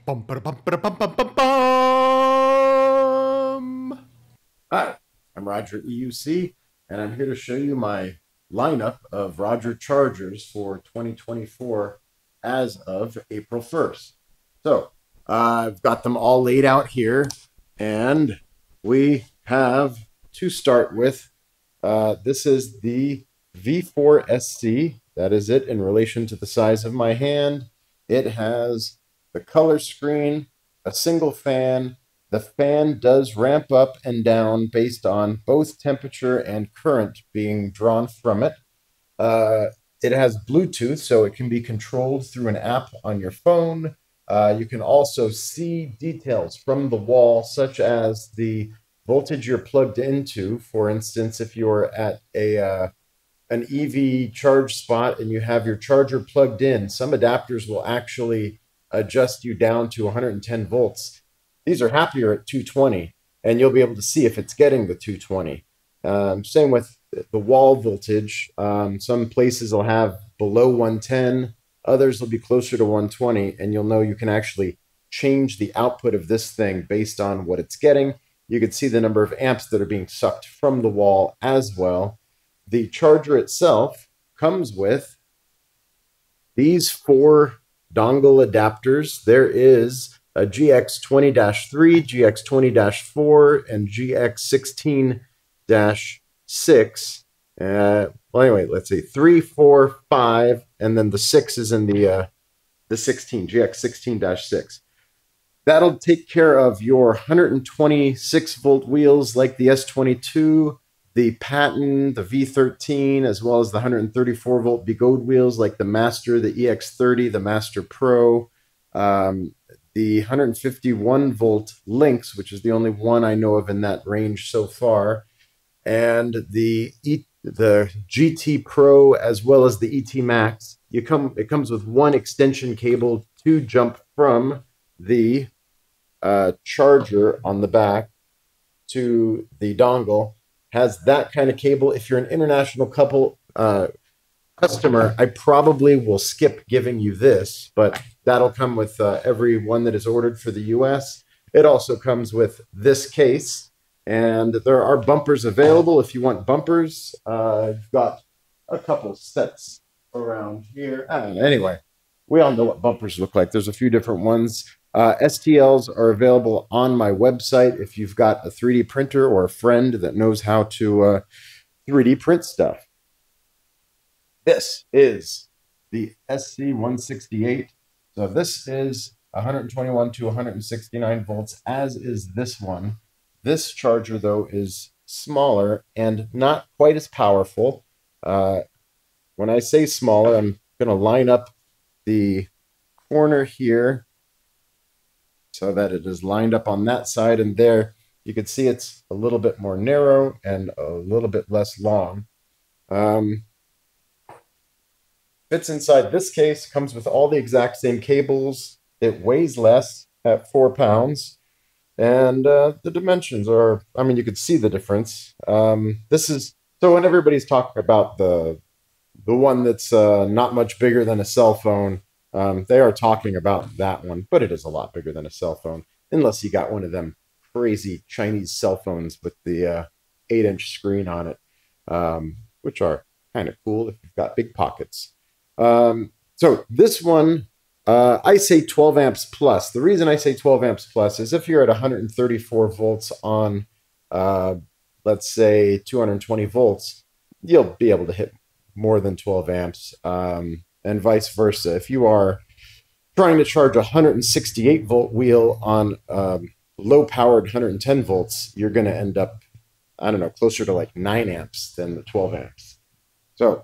Bum, ba, bum, ba, bum, bum, bum, bum. Hi, I'm Roger EUC, and I'm here to show you my lineup of Roger Chargers for 2024 as of April 1st. So I've got them all laid out here, and we have to start with. This is the V4SC. That is it in relation to the size of my hand. It has the color screen, a single fan. The fan does ramp up and down based on both temperature and current being drawn from it. It has Bluetooth, so it can be controlled through an app on your phone. You can also see details from the wall, such as the voltage you're plugged into. For instance, if you're at an EV charge spot and you have your charger plugged in, some adapters will actually adjust you down to 110 volts. These are happier at 220, and you'll be able to see if it's getting the 220. Same with the wall voltage. Some places will have below 110, others will be closer to 120, and you'll know you can actually change the output of this thing based on what it's getting. You can see the number of amps that are being sucked from the wall as well. The charger itself comes with these 4 dongle adapters. There is a GX20-3, GX20-4, and GX16-6. Well, anyway, let's see, 3, 4, 5, and then the 6 is in the 16, GX16-6. That'll take care of your 126 volt wheels like the S22, the Patton, the V13, as well as the 134 volt Bigode wheels like the Master, the EX30, the Master Pro, the 151 volt Lynx, which is the only one I know of in that range so far, and the GT Pro as well as the ET Max. It comes with one extension cable to jump from the charger on the back to the dongle. Has that kind of cable. If you're an international customer, I probably will skip giving you this, but that'll come with every one that is ordered for the US. It also comes with this case, and there are bumpers available if you want bumpers. I've got a couple sets around here. Anyway, we all know what bumpers look like. There's a few different ones. STLs are available on my website if you've got a 3D printer or a friend that knows how to 3D print stuff. This is the SC168. So this is 121 to 169 volts, as is this one. This charger, though, is smaller and not quite as powerful. When I say smaller, I'm going to line up the corner here so that it is lined up on that side, and there you can see it's a little bit more narrow and a little bit less long. Fits inside this case, comes with all the exact same cables. It weighs less at 4 pounds, and the dimensions are, I mean, you could see the difference. This is, so when everybody's talking about the one that's not much bigger than a cell phone, they are talking about that one, but it is a lot bigger than a cell phone, unless you got one of them crazy Chinese cell phones with the 8-inch screen on it, which are kind of cool if you've got big pockets. So this one, I say 12 amps plus. The reason I say 12 amps plus is if you're at 134 volts on, let's say 220 volts, you'll be able to hit more than 12 amps. And vice versa. If you are trying to charge a 168 volt wheel on low powered 110 volts, you're going to end up, I don't know, closer to like 9 amps than the 12 amps. So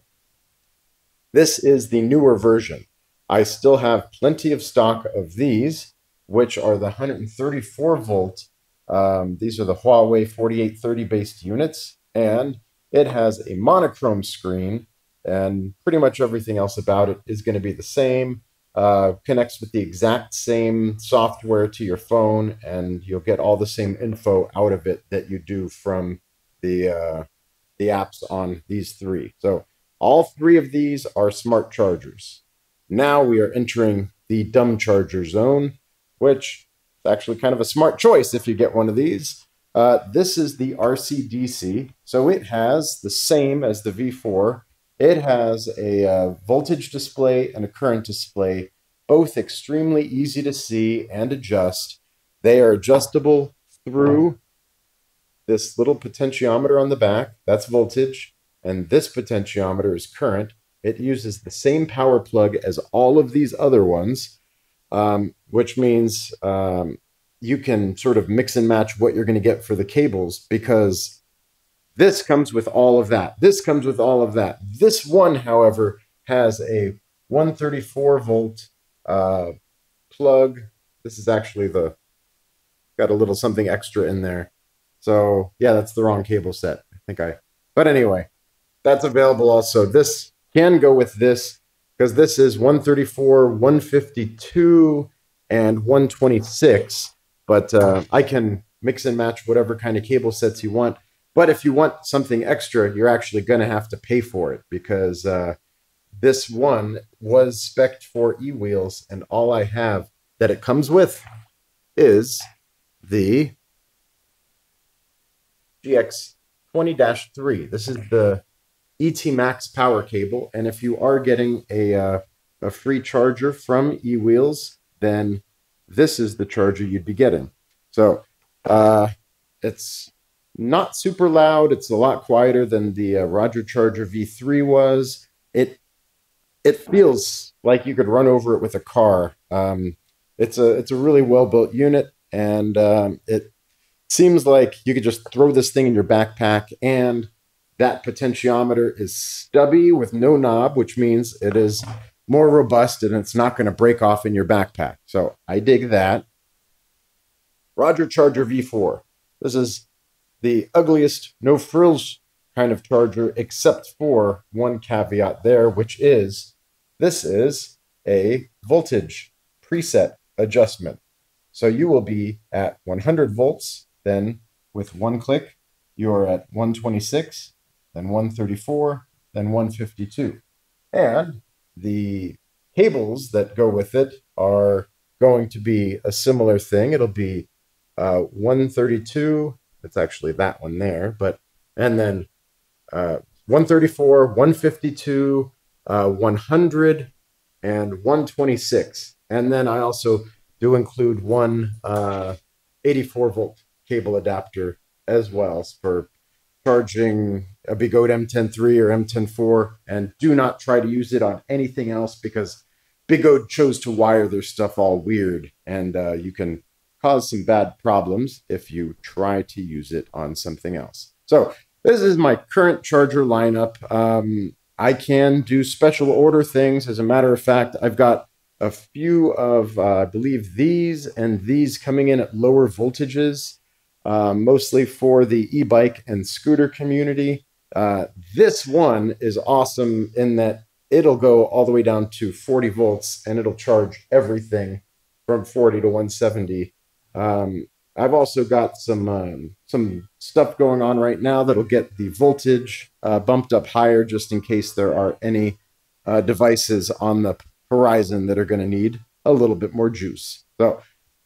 this is the newer version. I still have plenty of stock of these, which are the 134 volt. These are the Huawei 4830 based units, and it has a monochrome screen, and pretty much everything else about it is going to be the same. Connects with the exact same software to your phone, and you'll get all the same info out of it that you do from the apps on these 3. So all 3 of these are smart chargers. Now we are entering the dumb charger zone. which is actually kind of a smart choice if you get one of these. This is the RCDC, so it has the same as the V4. It has a voltage display and a current display, both extremely easy to see and adjust. They are adjustable through this little potentiometer on the back. That's voltage, and this potentiometer is current. It uses the same power plug as all of these other ones, which means you can sort of mix and match what you're going to get for the cables, because this comes with all of that. This comes with all of that. This one, however, has a 134 volt plug. This is actually got a little something extra in there. So yeah, that's the wrong cable set. But anyway, that's available also. This can go with this because this is 134, 152, and 126. But I can mix and match whatever kind of cable sets you want. But if you want something extra, you're actually going to have to pay for it, because this one was spec'd for eWheels, and all I have that it comes with is the GX20-3. This is the ET Max power cable, and if you are getting a free charger from eWheels, then this is the charger you'd be getting. So it's not super loud. It's a lot quieter than the Roger Charger V3 was. It feels like you could run over it with a car. It's a really well built unit, and it seems like you could just throw this thing in your backpack, and that potentiometer is stubby with no knob, which means it is more robust and it's not going to break off in your backpack. So I dig that. Roger Charger V4. This is the ugliest, no frills kind of charger, except for one caveat there, which is this is a voltage preset adjustment. So you will be at 100 volts, then with one click, you're at 126, then 134, then 152. And the cables that go with it are going to be a similar thing. It'll be 132, it's actually that one there, and then 134, 152, 100, and 126. And then I also do include one 84 volt cable adapter as well for charging a Bigode M10.3 or M10.4, and do not try to use it on anything else, because Bigode chose to wire their stuff all weird, and you can cause some bad problems if you try to use it on something else. So this is my current charger lineup. I can do special order things. As a matter of fact, I've got a few of, I believe, these and these coming in at lower voltages, mostly for the e-bike and scooter community. This one is awesome in that it'll go all the way down to 40 volts, and it'll charge everything from 40 to 170. I've also got some stuff going on right now that'll get the voltage bumped up higher, just in case there are any devices on the horizon that are going to need a little bit more juice. So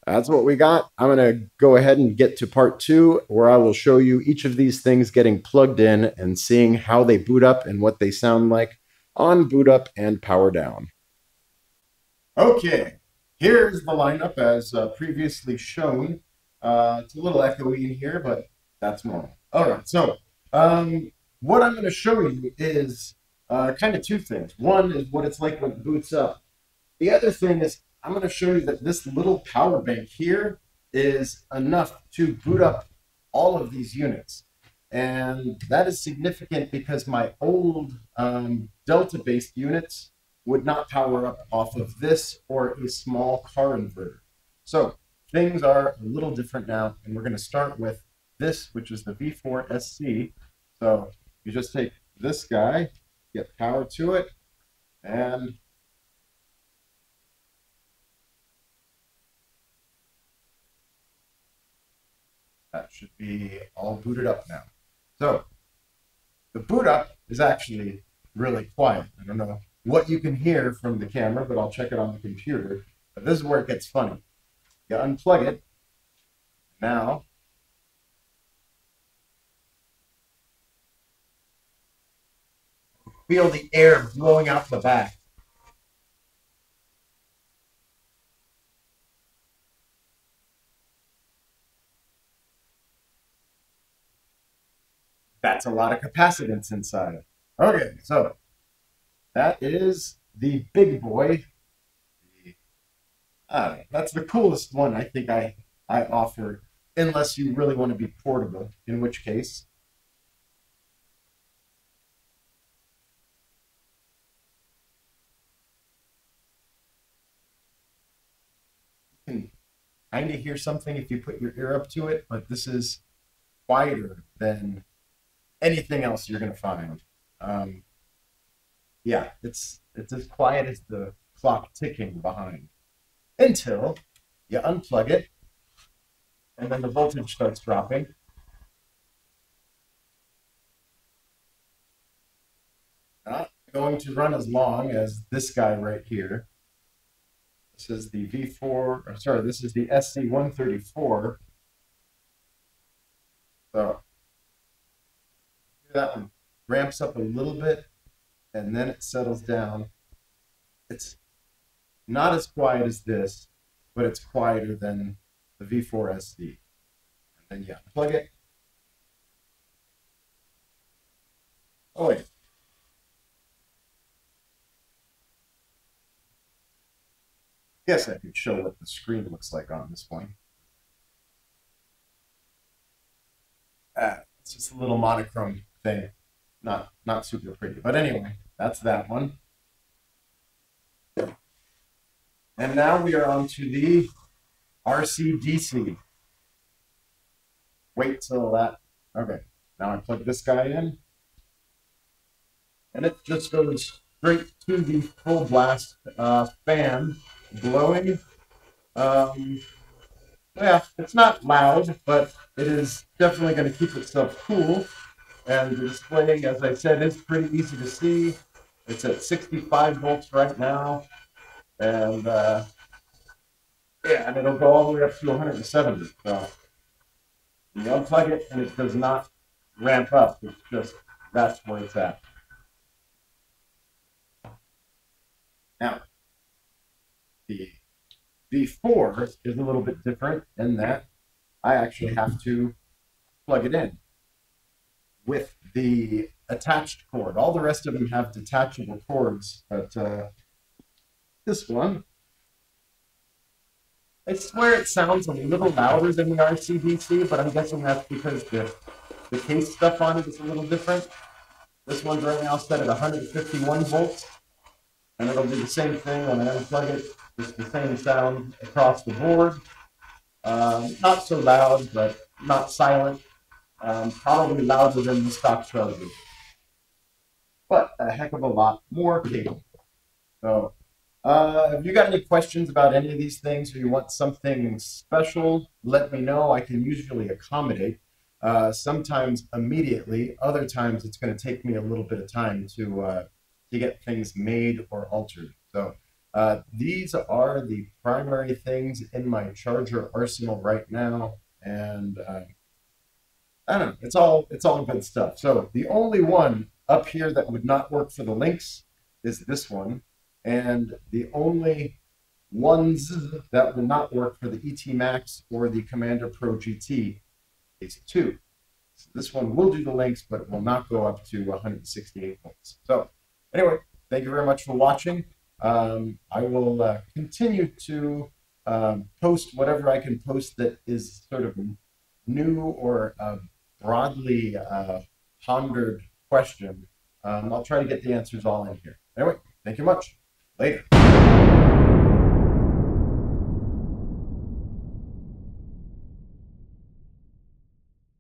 that's what we got. I'm going to go ahead and get to part 2, where I will show you each of these things getting plugged in and seeing how they boot up and what they sound like on boot up and power down. Okay, here's the lineup as previously shown. It's a little echoey in here, but that's normal. All right, so what I'm going to show you is kind of two things. One is what it's like when it boots up. The other thing is I'm going to show you that this little power bank here is enough to boot up all of these units. And that is significant because my old Delta-based units would not power up off of this or a small car inverter. So things are a little different now, and we're going to start with this, which is the V4 SC. So you just take this guy, get power to it, and that should be all booted up now. So the boot up is actually really quiet. I don't know what you can hear from the camera, but I'll check it on the computer. But this is where it gets funny. You You unplug it. Now, feel the air blowing out the back. That's a lot of capacitance inside. Okay, so that is the big boy. That's the coolest one I think I offer, unless you really want to be portable, in which case you can kind of hear something if you put your ear up to it, but this is quieter than anything else you're going to find. Um, yeah, it's as quiet as the clock ticking behind until you unplug it, and then the voltage starts dropping. Not going to run as long as this guy right here. This is the V4, or sorry, this is the SC134. So that one ramps up a little bit and then it settles down. It's not as quiet as this, but it's quieter than the V4 SD. And then you plug it. Oh wait. Guess I could show what the screen looks like on this one. It's just a little monochrome thing. Not super pretty. But anyway, that's that one. And now we are on to the RCDC. Wait till that. Okay. Now I plug this guy in. And it just goes straight to the full blast fan blowing. Yeah, it's not loud, but it is definitely going to keep itself cool. And the display, as I said, is pretty easy to see. It's at 65 volts right now. And yeah, and it'll go all the way up to 170. So you unplug it and it does not ramp up. It's just, that's where it's at. Now, the V4 is a little bit different in that I actually have to plug it in with the attached cord. All the rest of them have detachable cords, but this one, I swear it sounds a little louder than the RCDC, but I'm guessing that's because the case stuff on it is a little different. This one's right now set at 151 volts, and it'll do the same thing when I unplug it. It's the same sound across the board. Not so loud, but not silent. Probably louder than the stock charger, but a heck of a lot more capable. So, if you got any questions about any of these things or you want something special, let me know. I can usually accommodate. Sometimes immediately, other times it's going to take me a little bit of time to get things made or altered. So these are the primary things in my charger arsenal right now, and I don't know. It's all good stuff. So the only one up here that would not work for the Lynx is this one, and the only ones that will not work for the ET Max or the Commander Pro GT is two. So this one will do the Lynx, but it will not go up to 168 volts. So anyway, thank you very much for watching. I will continue to post whatever I can post that is sort of new or broadly pondered question. I'll try to get the answers all in here. Anyway, thank you much. Later.